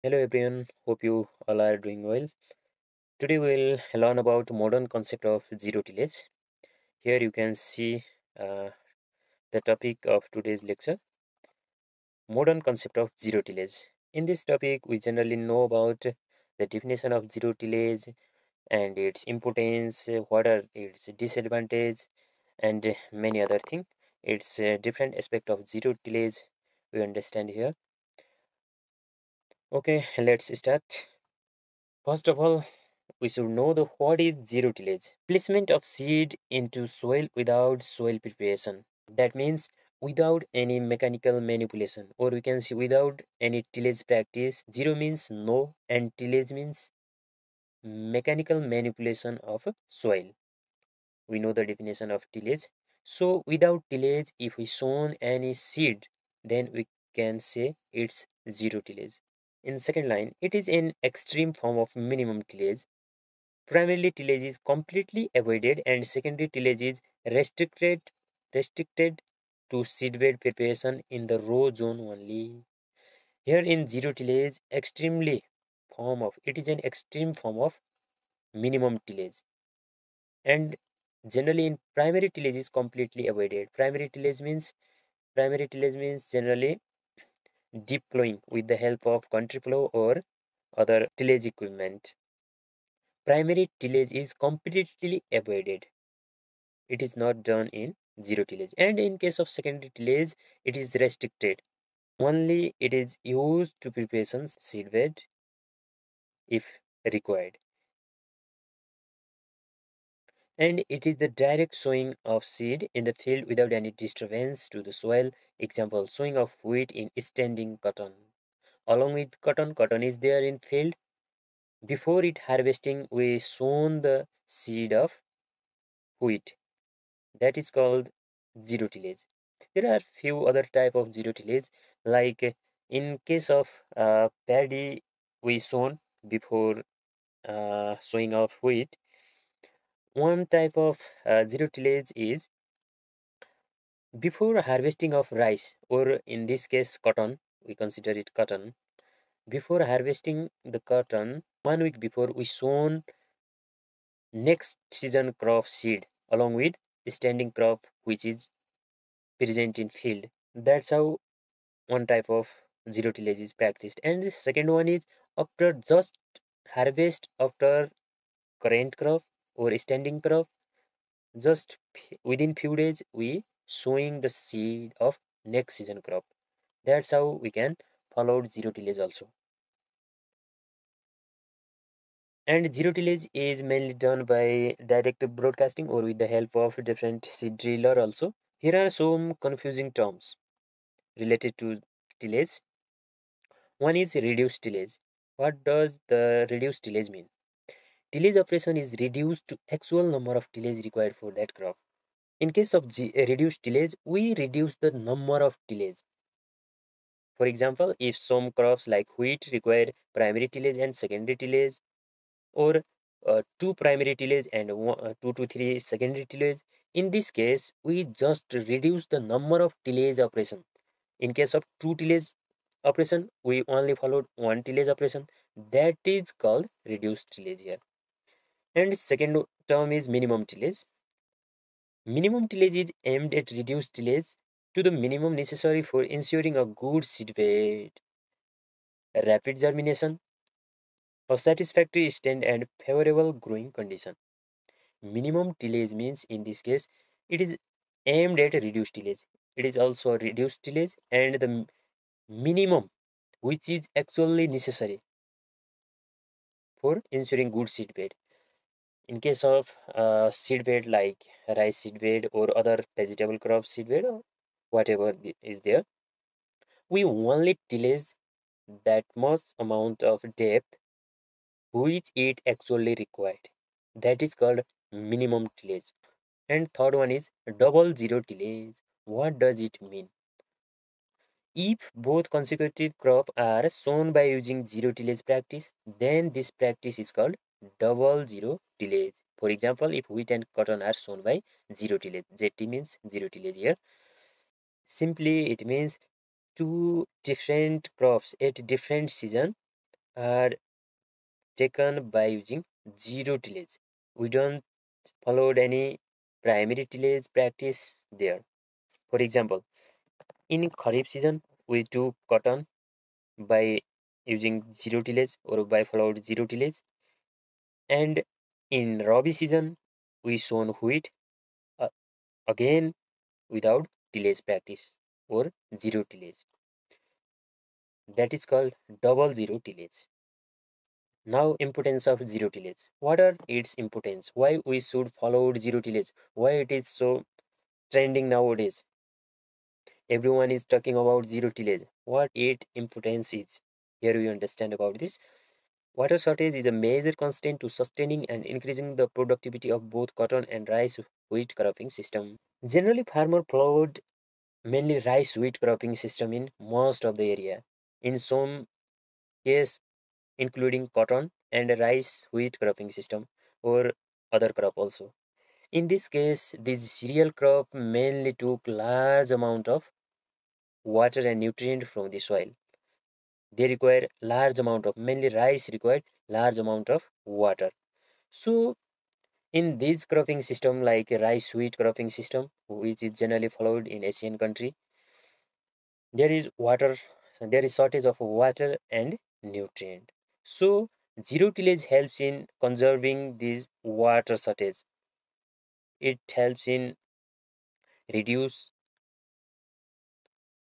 Hello everyone, hope you all are doing well. Today we'll learn about modern concept of zero tillage. Here you can see uh, the topic of today's lecture, modern concept of zero tillage. In this topic, we generally know about the definition of zero tillage and its importance, what are its disadvantages, and many other things. It's a different aspect of zero tillage we understand here. Okay, let's start. First of all, we should know the what is zero tillage. Placement of seed into soil without soil preparation. That means without any mechanical manipulation, or we can say without any tillage practice. Zero means no, and tillage means mechanical manipulation of soil. We know the definition of tillage. So without tillage, if we sown any seed, then we can say it's zero tillage. In second line, it is an extreme form of minimum tillage. Primarily tillage is completely avoided and secondary tillage is restricted to seedbed preparation in the row zone only. Here in zero tillage, it is an extreme form of minimum tillage. And generally in primary tillage is completely avoided. Primary tillage means generally deep plowing with the help of country plow or other tillage equipment. Primary tillage is completely avoided. It is not done in zero tillage, and in case of secondary tillage it is restricted. Only it is used to preparation seedbed if required, and it is the direct sowing of seed in the field without any disturbance to the soil. Example, sowing of wheat in standing cotton. Along with cotton is there in field. Before it harvesting, we sown the seed of wheat. That is called zero tillage. There are few other type of zero tillage, like in case of paddy we sown before sowing of wheat. One type of zero tillage is before harvesting of rice, or in this case cotton, we consider it cotton. Before harvesting the cotton, 1 week before we sown next season crop seed along with standing crop which is present in field. That's how one type of zero tillage is practiced. And the second one is after just harvest after current crop or standing crop, just within few days we sowing the seed of next season crop. That's how we can follow zero tillage also. And zero tillage is mainly done by direct broadcasting or with the help of different seed driller also. Here are some confusing terms related to tillage. One is reduced tillage. What does the reduced tillage mean? Tillage operation is reduced to actual number of tillage required for that crop. In case of reduced tillage, we reduce the number of tillage. For example, if some crops like wheat require primary tillage and secondary tillage, or two primary tillage and two to three secondary tillage, in this case, we just reduce the number of tillage operation. In case of two tillage operation, we only followed one tillage operation. That is called reduced tillage here. And second term is minimum tillage. Minimum tillage is aimed at reduced tillage to the minimum necessary for ensuring a good seedbed, rapid germination, a satisfactory stand, and favorable growing condition. Minimum tillage means in this case it is aimed at reduced tillage. It is also reduced tillage and the minimum which is actually necessary for ensuring good seedbed. In case of seedbed like rice seedbed or other vegetable crop seedbed or whatever is there, we only tillage that much amount of depth which it actually required. That is called minimum tillage. And third one is double zero tillage. What does it mean? If both consecutive crops are sown by using zero tillage practice, then this practice is called double zero tillage. For example, if wheat and cotton are sown by zero tillage, ZT means zero tillage here. Simply, it means two different crops at different season are taken by using zero tillage. We don't followed any primary tillage practice there. For example, in Kharif season, we took cotton by using zero tillage or by followed zero tillage, and in Rabi season, we sown wheat uh, again without tillage practice or zero tillage. That is called double zero tillage. Now, importance of zero tillage. What are its importance? Why we should follow zero tillage? Why it is so trending nowadays? Everyone is talking about zero tillage. What its importance is? Here we understand about this. Water shortage is a major constraint to sustaining and increasing the productivity of both cotton and rice wheat cropping system. Generally, farmer followed mainly rice wheat cropping system in most of the area. In some case, including cotton and rice wheat cropping system or other crop also. In this case, this cereal crop mainly took large amount of water and nutrient from the soil. They require large amount of, mainly rice required large amount of water. So in this cropping system like a rice wheat cropping system, which is generally followed in Asian country, there is water, there is shortage of water and nutrient. So zero tillage helps in conserving this water shortage. It helps in reduce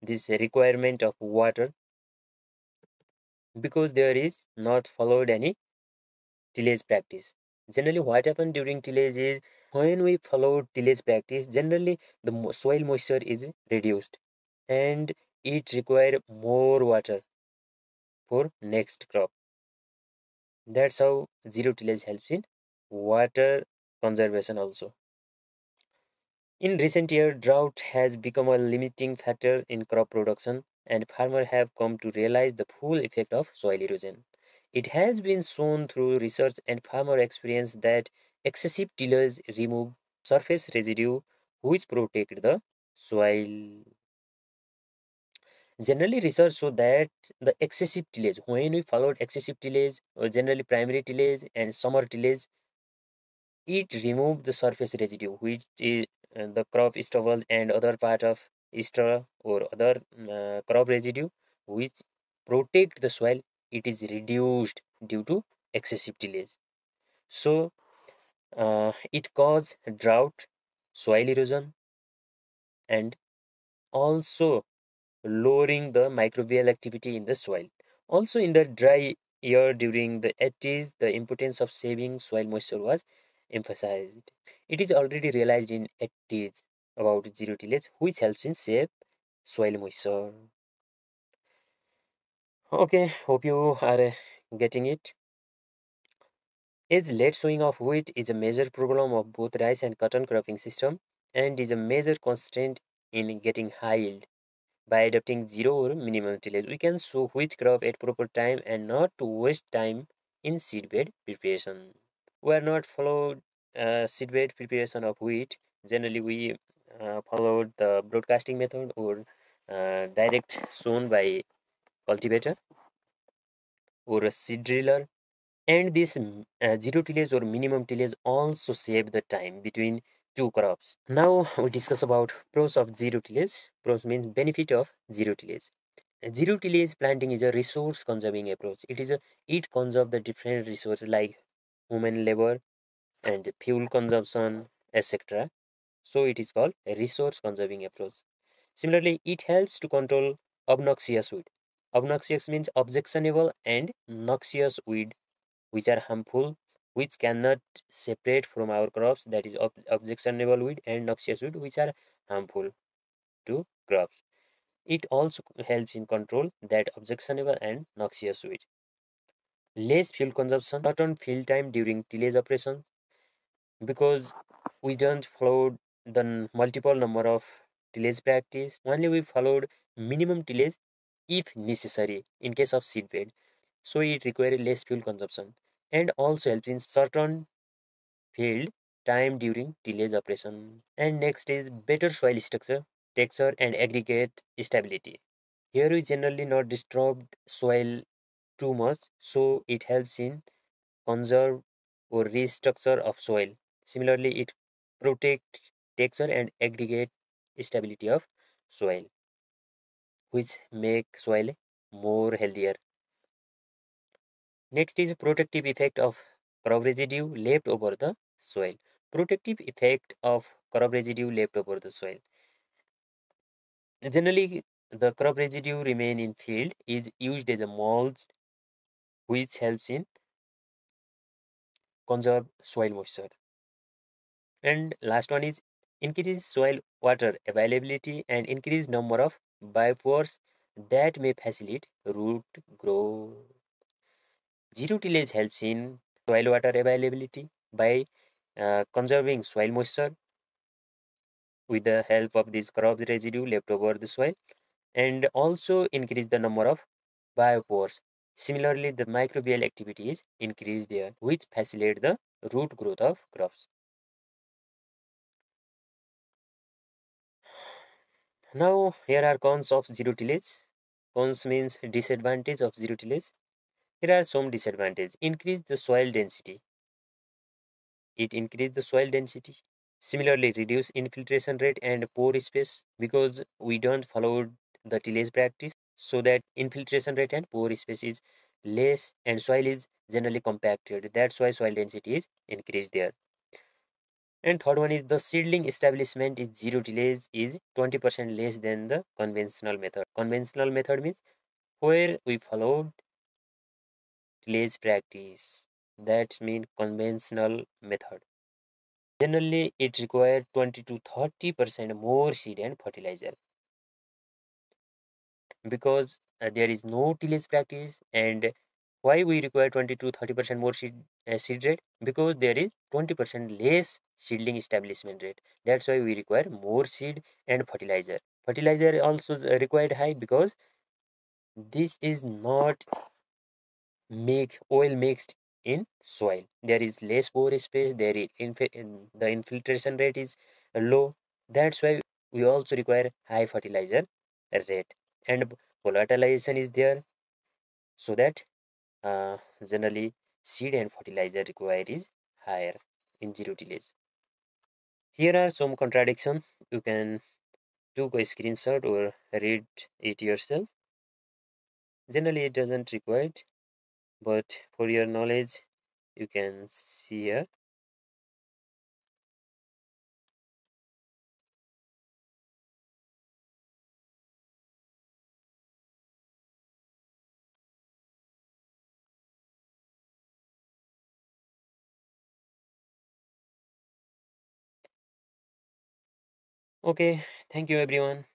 this requirement of water because there is not followed any tillage practice. Generally, what happens during tillage is when we follow tillage practice, generally the soil moisture is reduced and it require more water for next crop. That's how zero tillage helps in water conservation also. In recent years, drought has become a limiting factor in crop production, and farmers have come to realize the full effect of soil erosion. It has been shown through research and farmer experience that excessive tillage remove surface residue which protect the soil. Generally, research show that the excessive tillage, when we followed excessive tillage or generally primary tillage and summer tillage, it removed the surface residue, which is the crop stubble and other part of straw or other crop residue, which protect the soil. It is reduced due to excessive tillage. So it cause drought, soil erosion, and also lowering the microbial activity in the soil. Also, in the dry year during the 80s, the importance of saving soil moisture was emphasized. It is already realized in 80s about zero tillage, which helps in save soil moisture. Okay, hope you are getting it. As late sowing of wheat is a major problem of both rice and cotton cropping system and is a major constraint in getting high yield. By adopting zero or minimum tillage, we can sow wheat crop at proper time and not to waste time in seedbed preparation. We are not followed seedbed preparation of wheat. Generally, we followed the broadcasting method or direct sown by cultivator or a seed driller. And this zero tillage or minimum tillage also save the time between two crops. Now we discuss about pros of zero tillage. Pros means benefit of zero tillage. Zero tillage planting is a resource conserving approach. It conserves the different resources like human labor and fuel consumption, etc. So it is called a resource conserving approach. Similarly, it helps to control obnoxious weed. Obnoxious means objectionable and noxious weed which are harmful, which cannot separate from our crops. That is objectionable weed and noxious weed which are harmful to crops. It also helps in control that objectionable and noxious weed. Less fuel consumption, not on field time during tillage operation because we don't follow the multiple number of tillage practice. Only we followed minimum tillage if necessary in case of seedbed. So it requires less fuel consumption and also helps in certain field time during tillage operation. And next is better soil structure, texture and aggregate stability. Here we generally not disturbed soil too much, so it helps in conserve or restructure of soil. Similarly, it protects texture and aggregate stability of soil, which make soil more healthier. Next is protective effect of crop residue left over the soil. Protective effect of crop residue left over the soil. Generally, the crop residue remain in field is used as a mulch, which helps in conserve soil moisture. And last one is increase soil water availability and increase number of biopores that may facilitate root growth. Zero tillage helps in soil water availability by conserving soil moisture with the help of this crop residue left over the soil, and also increase the number of biopores. Similarly, the microbial activity is increased there, which facilitate the root growth of crops. Now, here are cons of zero tillage. Cons means disadvantage of zero tillage. Here are some disadvantages. Increase the soil density. It increase the soil density. Similarly, reduce infiltration rate and pore space because we don't follow the tillage practice, so that infiltration rate and pore space is less and soil is generally compacted. That's why soil density is increased there. And third one is the seedling establishment is zero tillage is 20% less than the conventional method. Conventional method means where we followed tillage practice. That means conventional method. Generally, it requires 20 to 30% more seed and fertilizer because there is no tillage practice. And why we require 20 to 30% more seed rate? Because there is 20% less seedling establishment rate. That's why we require more seed and fertilizer. Fertilizer also required high because this is not make oil mixed in soil. There is less pore space. There is the infiltration rate is low. That's why we also require high fertilizer rate, and volatilization is there, so that generally seed and fertilizer required is higher in zero tillage. Here are some contradiction. You can take a screenshot or read it yourself. Generally, it doesn't require it, but for your knowledge, you can see here. Okay, thank you everyone.